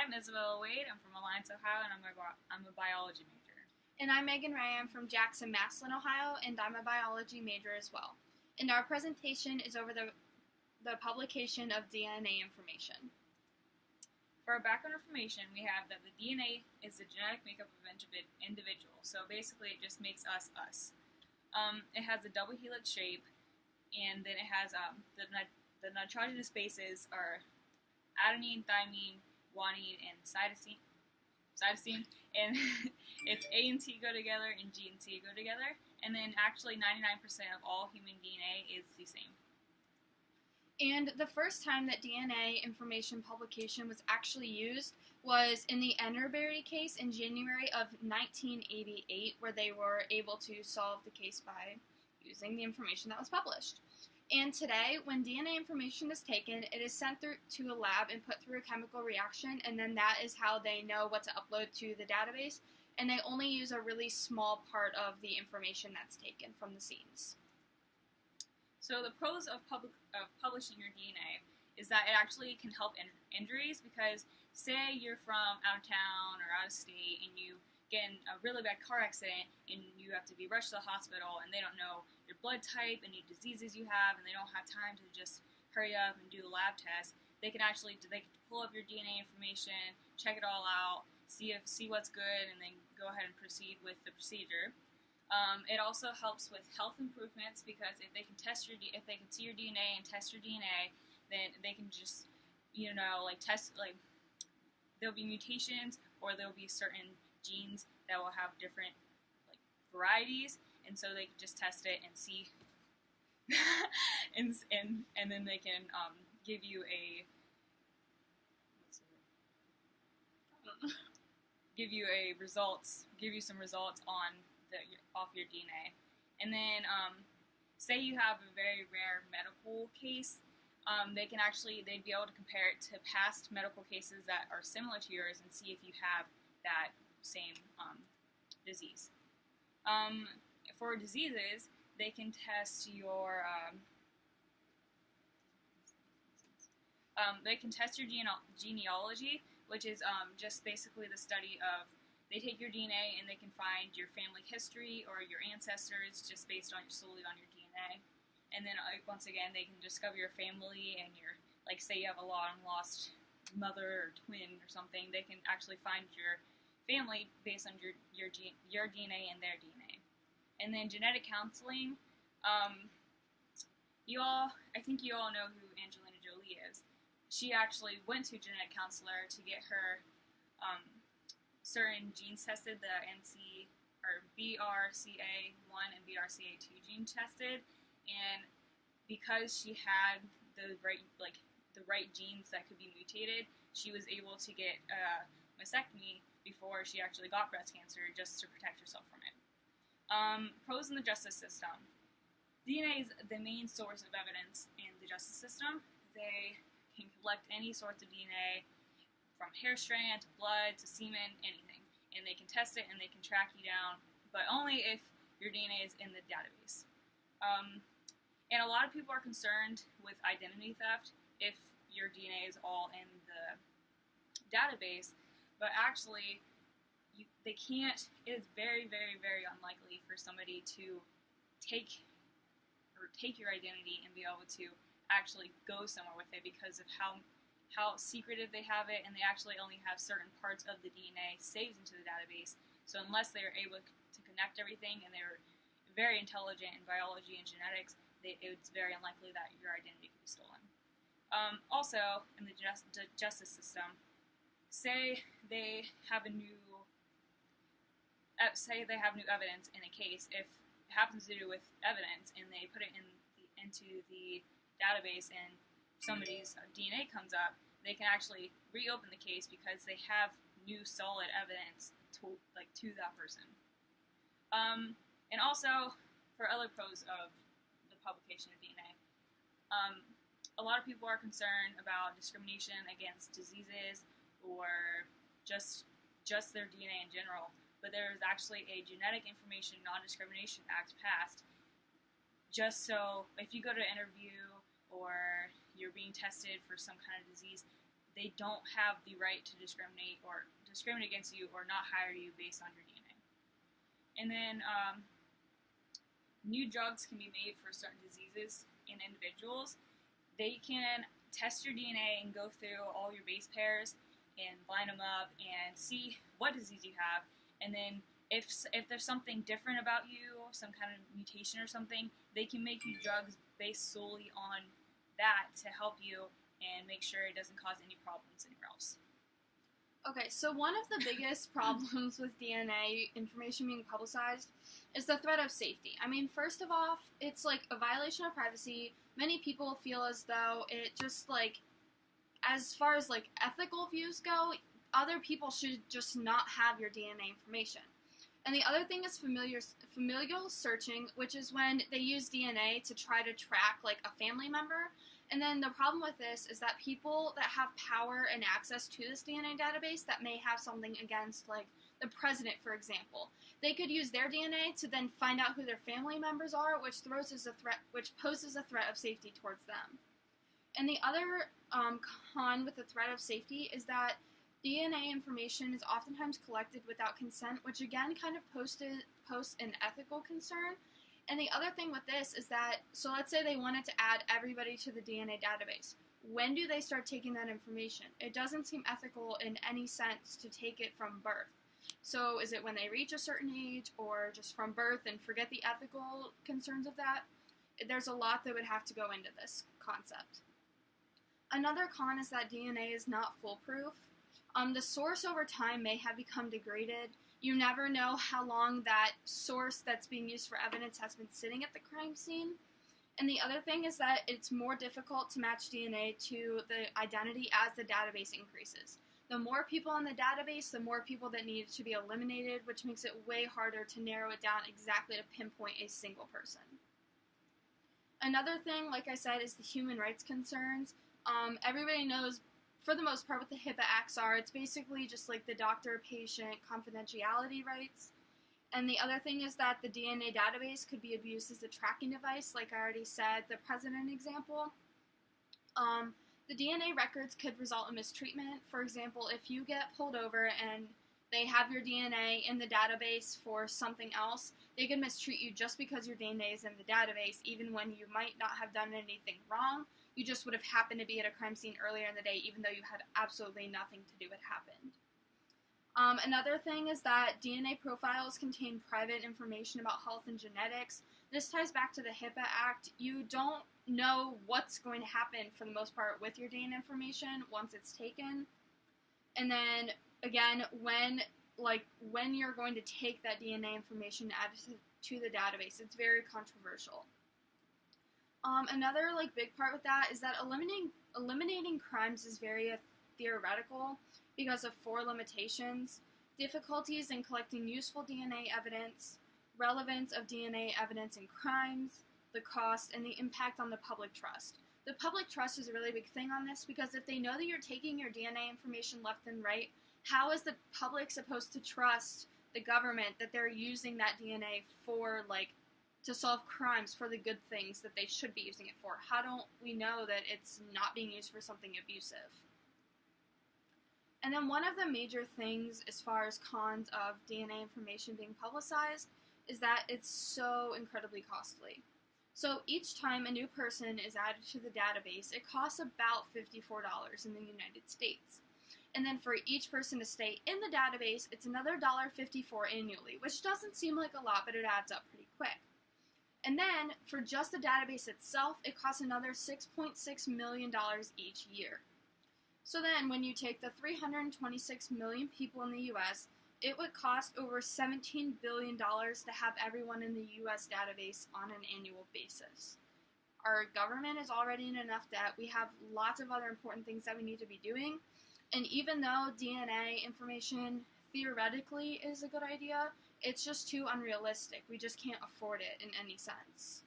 I'm Isabella Waid. I'm from Alliance, Ohio, and I'm a biology major. And I'm Megan Ray. I'm from Jackson, Maslin, Ohio, and I'm a biology major as well. And our presentation is over the publication of DNA information. For our background information, we have that the DNA is the genetic makeup of an individual. So basically, it just makes us us. It has a double helix shape, and then it has the nitrogenous bases are adenine, thymine, guanine, and cytosine. And it's A and T go together, and G and C go together. And then actually 99% of all human DNA is the same. And the first time that DNA information publication was actually used was in the Enderberry case in January of 1988, where they were able to solve the case by using the information that was published. And today, when DNA information is taken, it is sent through to a lab and put through a chemical reaction, and then that is how they know what to upload to the database, and they only use a really small part of the information that's taken from the scenes. So the pros of publishing your DNA is that it actually can help injuries, because say you're from out of town or out of state and you get in a really bad car accident and you have to be rushed to the hospital and they don't know your blood type, any diseases you have, and they don't have time to just hurry up and do the lab test. They can pull up your DNA information, check it all out, see what's good, and then go ahead and proceed with the procedure. It also helps with health improvements, because if they can see your DNA and test your DNA, then they can just, test, there'll be mutations, or there'll be certain genes that will have different, varieties, and so they can just test it and see, and then they can, give you some results off your DNA. And then say you have a very rare medical case, they'd be able to compare it to past medical cases that are similar to yours and see if you have that same disease. For diseases, they can test your genealogy, which is just basically the study of, they take your DNA and they can find your family history or your ancestors just based solely on your DNA. And then once again, they can discover your family and say you have a long-lost mother or twin or something, they can actually find your family based on your DNA and their DNA. And then genetic counseling, I think you all know who Angelina Jolie is. She actually went to a genetic counselor to get her certain genes tested, the BRCA1 and BRCA2 gene tested, and because she had the right genes that could be mutated, she was able to get a mastectomy before she actually got breast cancer, just to protect herself from it. Pros in the justice system. DNA is the main source of evidence in the justice system. They can collect any sorts of DNA, from hair strand to blood to semen, anything. And they can test it and they can track you down, but only if your DNA is in the database. And a lot of people are concerned with identity theft if your DNA is all in the database, but actually they can't. It is very, very, very unlikely for somebody to take your identity and be able to actually go somewhere with it, because of how secretive they have it, and they actually only have certain parts of the DNA saved into the database. So unless they're able to connect everything and they're very intelligent in biology and genetics, it's very unlikely that your identity could be stolen. Also, in the justice system, say they have new evidence in a case. If it happens to do with evidence and they put it into the database and somebody's DNA comes up, they can actually reopen the case because they have new solid evidence to that person. And also, for other pros of the publication of DNA, a lot of people are concerned about discrimination against diseases or just their DNA in general. But there is actually a Genetic Information Non-Discrimination Act passed, just so if you go to an interview or you're being tested for some kind of disease, they don't have the right to discriminate against you or not hire you based on your DNA. And then new drugs can be made for certain diseases in individuals. They can test your DNA and go through all your base pairs and line them up and see what disease you have. And then if there's something different about you, some kind of mutation or something, they can make you drugs based solely on that to help you and make sure it doesn't cause any problems anywhere else. Okay, so one of the biggest problems with DNA information being publicized is the threat of safety. I mean, first of all, it's like a violation of privacy. Many people feel as though it just like, as far as like ethical views go, other people should just not have your DNA information. And the other thing is familial searching, which is when they use DNA to try to track like a family member. And then the problem with this is that people that have power and access to this DNA database that may have something against like the president, for example, they could use their DNA to then find out who their family members are, which poses a threat of safety towards them. And the other con with the threat of safety is that DNA information is oftentimes collected without consent, which again kind of posts an ethical concern. And the other thing with this is that, so let's say they wanted to add everybody to the DNA database. When do they start taking that information? It doesn't seem ethical in any sense to take it from birth. So is it when they reach a certain age or just from birth and forget the ethical concerns of that? There's a lot that would have to go into this concept. Another con is that DNA is not foolproof. The source over time may have become degraded. You never know how long that source that's being used for evidence has been sitting at the crime scene. And the other thing is that it's more difficult to match DNA to the identity as the database increases. The more people on the database, the more people that need to be eliminated, which makes it way harder to narrow it down exactly to pinpoint a single person. Another thing, like I said, is the human rights concerns. Everybody knows, for the most part, what the HIPAA Acts are. It's basically just like the doctor-patient confidentiality rights. And the other thing is that the DNA database could be abused as a tracking device, like I already said, the president example. The DNA records could result in mistreatment. For example, if you get pulled over and they have your DNA in the database for something else, they could mistreat you just because your DNA is in the database, even when you might not have done anything wrong. You just would have happened to be at a crime scene earlier in the day, even though you had absolutely nothing to do with what happened. Another thing is that DNA profiles contain private information about health and genetics. This ties back to the HIPAA Act. You don't know what's going to happen, for the most part, with your DNA information once it's taken. And then, again, when you're going to take that DNA information and add it to the database, it's very controversial. Another big part with that is that eliminating crimes is very theoretical because of 4 limitations: difficulties in collecting useful DNA evidence, relevance of DNA evidence in crimes, the cost, and the impact on the public trust. The public trust is a really big thing on this because if they know that you're taking your DNA information left and right, how is the public supposed to trust the government that they're using that DNA for, to solve crimes, for the good things that they should be using it for? How don't we know that it's not being used for something abusive? And then one of the major things as far as cons of DNA information being publicized is that it's so incredibly costly. So each time a new person is added to the database, it costs about $54 in the United States. And then for each person to stay in the database, it's another $1.54 annually, which doesn't seem like a lot, but it adds up pretty quick. And then, for just the database itself, it costs another $6.6 million each year. So then, when you take the 326 million people in the U.S., it would cost over $17 billion to have everyone in the U.S. database on an annual basis. Our government is already in enough debt. We have lots of other important things that we need to be doing. And even though DNA information theoretically is a good idea, it's just too unrealistic. We just can't afford it in any sense.